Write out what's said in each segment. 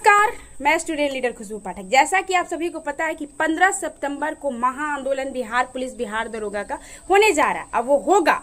नमस्कार, मैं student leader खुशबू पाठक। जैसा कि आप सभी को पता है कि 15 सितंबर को महा आंदोलन बिहार पुलिस बिहार दरोगा का होने जा रहा है। अब वो होगा,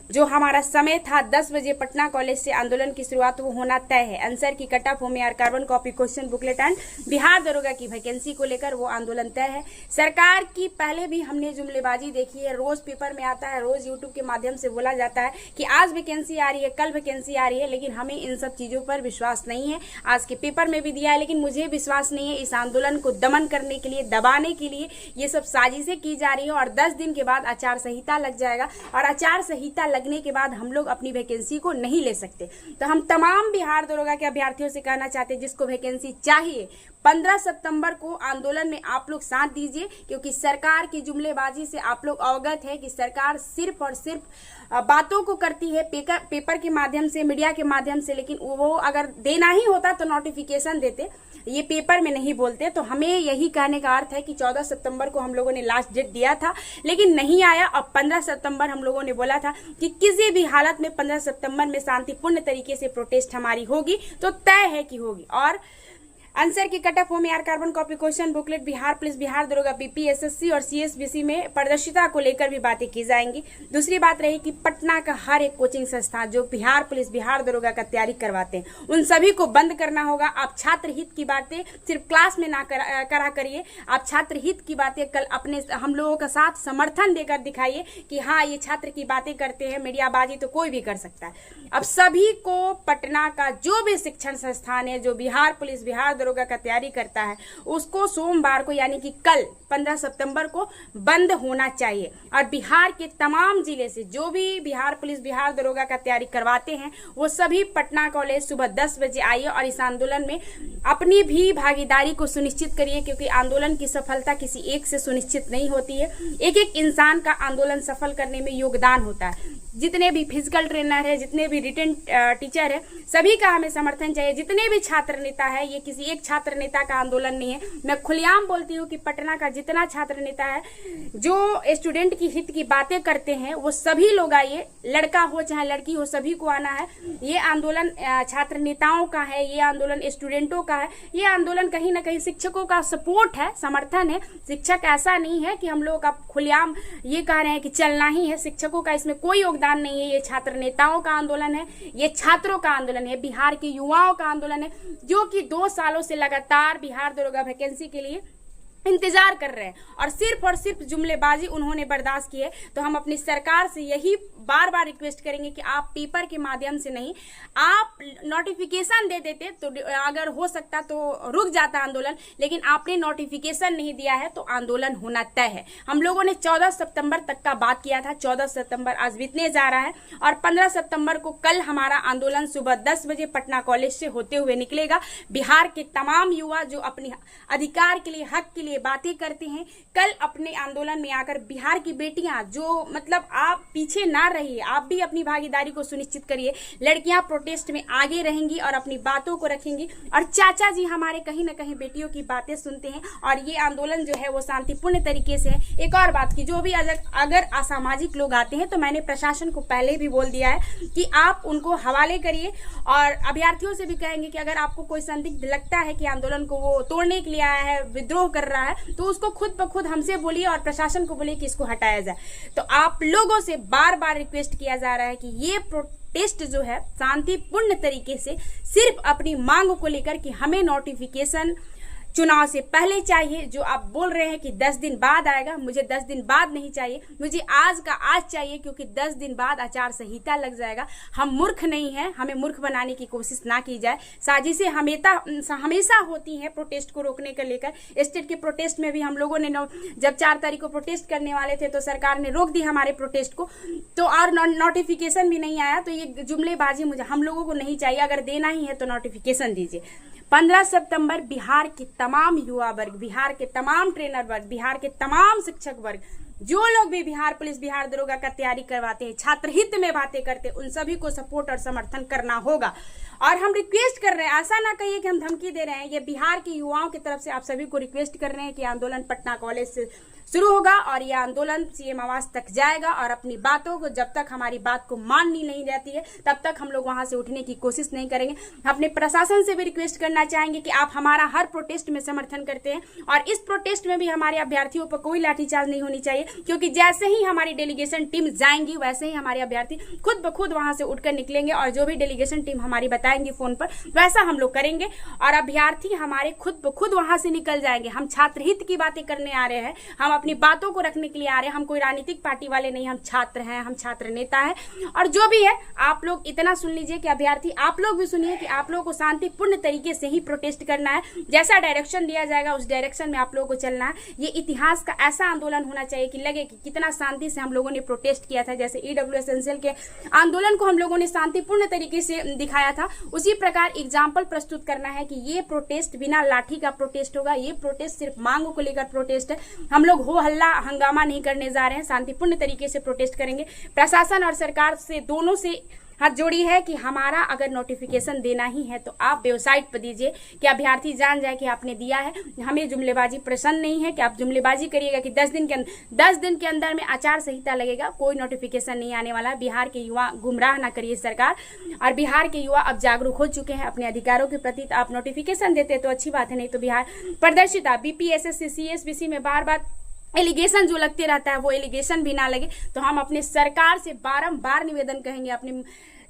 जो हमारा समय था 10 बजे पटना कॉलेज से आंदोलन की शुरुआत वो होना तय है। Answer key cut off OMR carbon copy question booklet and Bihar दरोगा की वैकेंसी को लेकर वो आंदोलन तय है। सरकार की पहले भी हमने जुमलेबाजी देखी है, रोज पेपर में आता है, रोज यूट्यूब के माध्यम से बोला जाता है कि आज वैकेंसी आ रही है, कल वैकेंसी आ रही है, लेकिन हमें इन सब चीजों पर विश्वास नहीं है। आज के पेपर में भी दिया है, लेकिन मुझे विश्वास नहीं है। इस आंदोलन को दमन करने के लिए, दबाने के लिए ये सब साजिशें की जा रही है और 10 दिन के बाद आचार संहिता लग जाएगा और आचार संहिता लगने के बाद हम लोग अपनी वैकेंसी को नहीं ले सकते। तो हम तमाम बिहार दरोगा के अभ्यर्थियों से कहना चाहते हैं, जिसको वैकेंसी चाहिए 15 सितंबर को आंदोलन में आप लोग साथ दीजिए, क्योंकि सरकार की जुमलेबाजी से आप लोग अवगत है कि सरकार सिर्फ और सिर्फ बातों को करती है पेपर के माध्यम से, मीडिया के माध्यम से, लेकिन वो अगर देना ही होता तो नोटिफिकेशन देते, ये पेपर में नहीं बोलते। तो हमें यही कहने का अर्थ है कि 14 सितंबर को हम लोगों ने लास्ट डेट दिया था, लेकिन नहीं आया। और 15 सितंबर हम लोगों ने बोला था कि किसी भी हालत में 15 सितंबर में शांतिपूर्ण तरीके से प्रोटेस्ट हमारी होगी, तो तय है कि होगी। और answer key cut off OMR carbon copy question booklet Bihar police Bihar दरोगा बीपीएसएससी और सीएसबीसी में पारदर्शिता को लेकर भी बातें की जाएंगी। दूसरी बात रही कि पटना का हर एक कोचिंग संस्थान जो बिहार पुलिस बिहार दरोगा का तैयारी करवाते हैं, उन सभी को बंद करना होगा। आप छात्र हित की बातें सिर्फ क्लास में ना करा करिए, आप छात्र हित की बातें कल अपने हम लोगों का साथ समर्थन देकर दिखाइए कि हाँ, ये छात्र की बातें करते हैं। मीडियाबाजी तो कोई भी कर सकता है। अब सभी को पटना का जो भी शिक्षण संस्थान है जो बिहार पुलिस बिहार दरोगा का तैयारी करता है, उसको सोमवार को यानी कि कल 15 सितंबर को बंद होना चाहिए। और बिहार के तमाम जिले से जो भी बिहार पुलिस बिहार दरोगा का तैयारी करवाते हैं, वो सभी पटना कॉलेज सुबह 10 बजे आइए और इस आंदोलन में अपनी भी भागीदारी को सुनिश्चित करिए, क्योंकि आंदोलन की सफलता किसी एक से सुनिश्चित नहीं होती है। एक एक इंसान का आंदोलन सफल करने में योगदान होता है। जितने भी फिजिकल ट्रेनर है, जितने भी रिटन टीचर है, सभी का हमें समर्थन चाहिए। जितने भी छात्र नेता है, ये किसी एक छात्र नेता का आंदोलन नहीं है। मैं खुलेआम बोलती हूँ कि पटना का जितना छात्र नेता है जो स्टूडेंट की हित की बातें करते हैं, वो सभी लोग आइए, लड़का हो चाहे लड़की हो, सभी को आना है। ये आंदोलन छात्र नेताओं का है, ये आंदोलन स्टूडेंटों का है, ये आंदोलन कहीं ना कहीं शिक्षकों का सपोर्ट है, समर्थन है। शिक्षक ऐसा नहीं है कि हम लोग अब खुलेआम ये कह रहे हैं कि चलना ही है। शिक्षकों का इसमें कोई योगदान नहीं है। ये छात्र नेताओं का आंदोलन है, ये छात्रों का आंदोलन है, बिहार के युवाओं का आंदोलन है, जो कि 2 सालों से लगातार बिहार दरोगा वैकेंसी के लिए इंतजार कर रहे हैं और सिर्फ जुमलेबाजी उन्होंने बर्दाश्त की है। तो हम अपनी सरकार से यही बार बार रिक्वेस्ट करेंगे कि आप पेपर के माध्यम से नहीं, आप नोटिफिकेशन दे देते तो अगर हो सकता तो रुक जाता आंदोलन, लेकिन आपने नोटिफिकेशन नहीं दिया है तो आंदोलन होना तय है। हम लोगों ने 14 सितंबर तक का बात किया था। 14 सितंबर आज बीतने जा रहा है और 15 सितंबर को कल हमारा आंदोलन सुबह 10 बजे पटना कॉलेज से होते हुए निकलेगा। बिहार के तमाम युवा जो अपने अधिकार के लिए, हक के लिए बातें करते हैं, कल अपने आंदोलन में आकर बिहार की बेटियां जो मतलब आप पीछे ना रहिए, आप भी अपनी भागीदारी को सुनिश्चित करिए। लड़कियां प्रोटेस्ट में आगे रहेंगी और अपनी बातों को रखेंगी और चाचा जी हमारे कहीं ना कहीं बेटियों की बातें सुनते हैं और ये आंदोलन जो है वो शांतिपूर्ण तरीके से है। एक और बात की, जो भी अगर असामाजिक लोग आते हैं तो मैंने प्रशासन को पहले भी बोल दिया है कि आप उनको हवाले करिए और अभ्यर्थियों से भी कहेंगे कि अगर आपको कोई संदिग्ध लगता है कि आंदोलन को वो तोड़ने के लिए आया है, विद्रोह कर रहा है, तो उसको खुद ब खुद हमसे बोलिए और प्रशासन को बोलिए कि इसको हटाया जाए। तो आप लोगों से बार बार रिक्वेस्ट किया जा रहा है कि ये प्रोटेस्ट जो है शांतिपूर्ण तरीके से सिर्फ अपनी मांग को लेकर कि हमें नोटिफिकेशन चुनाव से पहले चाहिए। जो आप बोल रहे हैं कि 10 दिन बाद आएगा, मुझे 10 दिन बाद नहीं चाहिए, मुझे आज का आज चाहिए, क्योंकि 10 दिन बाद आचार संहिता लग जाएगा। हम मूर्ख नहीं हैं, हमें मूर्ख बनाने की कोशिश ना की जाए। साजिशें हमेशा होती हैं प्रोटेस्ट को रोकने को लेकर। स्टेट के प्रोटेस्ट में भी हम लोगों ने जब 4 तारीख को प्रोटेस्ट करने वाले थे तो सरकार ने रोक दी हमारे प्रोटेस्ट को, तो और नोटिफिकेशन भी नहीं आया। तो ये जुमलेबाजी मुझे हम लोगों को नहीं चाहिए। अगर देना ही है तो नोटिफिकेशन दीजिए। 15 सितंबर बिहार के तमाम युवा वर्ग, बिहार के तमाम ट्रेनर वर्ग, बिहार के तमाम शिक्षक वर्ग, जो लोग भी बिहार पुलिस बिहार दरोगा का तैयारी करवाते हैं, छात्र हित में बातें करते हैं, उन सभी को सपोर्ट और समर्थन करना होगा। और हम रिक्वेस्ट कर रहे हैं, ऐसा ना कहिए कि हम धमकी दे रहे हैं, ये बिहार के युवाओं की तरफ से आप सभी को रिक्वेस्ट कर रहे हैं कि आंदोलन पटना कॉलेज से शुरू होगा और यह आंदोलन सीएम आवास तक जाएगा और अपनी बातों को, जब तक हमारी बात को माननी नहीं जाती है तब तक हम लोग वहां से उठने की कोशिश नहीं करेंगे। अपने प्रशासन से भी रिक्वेस्ट करना चाहेंगे कि आप हमारा हर प्रोटेस्ट में समर्थन करते हैं और इस प्रोटेस्ट में भी हमारे अभ्यर्थियों पर कोई लाठीचार्ज नहीं होनी चाहिए, क्योंकि जैसे ही हमारी डेलीगेशन टीम जाएंगी वैसे ही हमारे अभ्यर्थी खुद ब खुद वहां से उठकर निकलेंगे और जो भी डेलीगेशन टीम हमारी बताएंगी फोन पर वैसा हम लोग करेंगे और अभ्यर्थी हमारे खुद ब खुद वहां से निकल जाएंगे। हम छात्र हित की बातें करने आ रहे हैं, हम अपनी बातों को रखने के लिए आ रहे हैं, हम कोई राजनीतिक पार्टी वाले नहीं, हम छात्र हैं, हम छात्र नेता हैं। और जो भी है आप लोग इतना सुन लीजिए कि अभ्यर्थी आप लोग भी सुनिए कि आप लोगों को शांतिपूर्ण तरीके से ही प्रोटेस्ट करना है, जैसा डायरेक्शन दिया जाएगा उस डायरेक्शन में आप लोगों को चलना है। ये इतिहास का ऐसा आंदोलन होना चाहिए कि लगे कि कितना शांति से हम लोगों ने प्रोटेस्ट किया था। जैसे ईडब्ल्यू एसेंशियल के आंदोलन को हम लोगों ने शांतिपूर्ण तरीके से दिखाया था, उसी प्रकार एग्जाम्पल प्रस्तुत करना है कि ये प्रोटेस्ट बिना लाठी का प्रोटेस्ट होगा, ये प्रोटेस्ट सिर्फ मांगों को लेकर प्रोटेस्ट है। हम लोग हो हल्ला हंगामा नहीं करने जा रहे हैं, शांतिपूर्ण तरीके से प्रोटेस्ट करेंगे। प्रशासन और सरकार से दोनों से हाथ जोड़ी है कि हमारा अगर नोटिफिकेशन देना ही है तो आप वेबसाइट पर दीजिए कि अभ्यर्थी जान जाए कि आपने दिया है। हमें जुमलेबाजी पसंद नहीं है कि आप जुमलेबाजी करिएगा कि 10 दिन के अंदर में आचार संहिता लगेगा, कोई नोटिफिकेशन नहीं आने वाला। बिहार के युवा गुमराह ना करिए सरकार, और बिहार के युवा अब जागरूक हो चुके हैं अपने अधिकारों के प्रति। तो आप नोटिफिकेशन देते तो अच्छी बात है, नहीं तो बिहार प्रदर्शिता बीपीएसएससी सीएसबीसी में बार बार एलिगेशन जो लगते रहता है वो एलिगेशन भी ना लगे। तो हम अपने सरकार से बारंबार निवेदन कहेंगे, अपने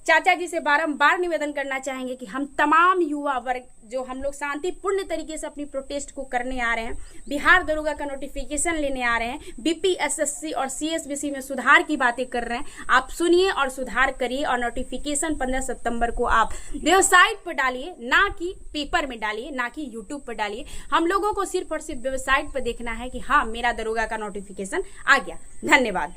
चाचा जी से बारंबार निवेदन करना चाहेंगे कि हम तमाम युवा वर्ग जो हम लोग शांतिपूर्ण तरीके से अपनी प्रोटेस्ट को करने आ रहे हैं, बिहार दरोगा का नोटिफिकेशन लेने आ रहे हैं, बीपीएसएससी और सीएसबीसी में सुधार की बातें कर रहे हैं, आप सुनिए और सुधार करिए। और नोटिफिकेशन 15 सितंबर को आप वेबसाइट पर डालिए, ना कि पेपर में डालिए, ना कि यूट्यूब पर डालिए। हम लोगों को सिर्फ और सिर्फ वेबसाइट पर देखना है कि हाँ मेरा दरोगा का नोटिफिकेशन आ गया। धन्यवाद।